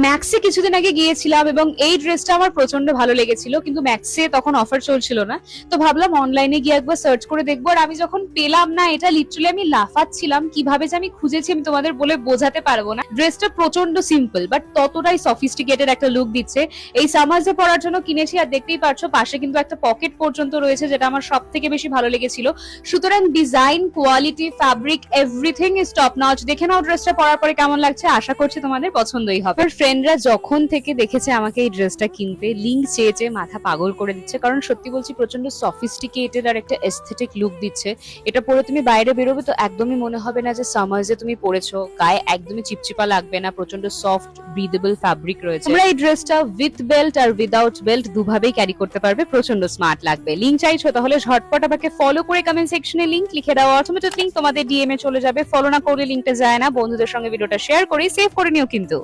ম্যাক্সে কিছুদিন আগে গিয়েছিলাম এবং এই ড্রেসটা আমার প্রচন্ড ভালো লেগেছিল, কিন্তু ম্যাক্সে তখন অফার চলছিল না। তো ভাবলাম অনলাইনে গিয়ে একবার সার্চ করে দেখবো। আর আমি যখন পেলাম না, এটা লিটারালি আমি লাফাচ্ছিলাম কিভাবে যে আমি খুঁজেছি, আমি তোমাদের বলে বোঝাতে পারবো না। ড্রেসটা প্রচন্ড সিম্পল বাট ততটাই সফিস্টিকেটেড একটা লুক দিচ্ছে। এই সামার্সে পরার জন্য কিনেছি, আর দেখতেই পারছো পাশে কিন্তু একটা পকেট পর্যন্ত রয়েছে, যেটা আমার সব থেকে বেশি ভালো লেগেছিল। সুতরাং design, quality, fabric, everything is top notch. দেখে নাও ড্রেসটা পরার পরে কেমন লাগছে, আশা করছি তোমাদের পছন্দই হবে। ফ্রেন্ডরা যখন থেকে দেখেছে আমাকে এই ড্রেসটা কিনতে, লিংক চেয়ে চেয়ে মাথা পাগল করে দিচ্ছে, কারণ সত্যি বলছি প্রচন্ড সফিস্টিকেটেড আর একটা এস্থেটিক লুক দিচ্ছে। এটা পরে তুমি বাইরে বেরোবে তো একদমই মনে হবে না যে সামার্সে তুমি পরেছো, গায়ে একদমই চিপচিপা লাগবে না, প্রচন্ড সফট ব্রিদেবল ফ্যাব্রিক রয়েছে। তোমরা এই ড্রেসটা উইথ বেল্ট আর উইদাউট বেল্ট দুভাবেই ক্যারি করতে পারবে, প্রচন্ড স্মার্ট লাগবে। লিংক চাইছো তাহলে ঝটপট আমাকে ফলো করে কমেন্ট সেকশনে লিংক লিখে দাও, অটোমেটিক লিংক তোমাদের ডিএম এ চলে যাবে। ফলো না করলে লিংকটা যায় না। বন্ধুদের সঙ্গে ভিডিওটা শেয়ার করে সেভ করে নিও কিন্তু।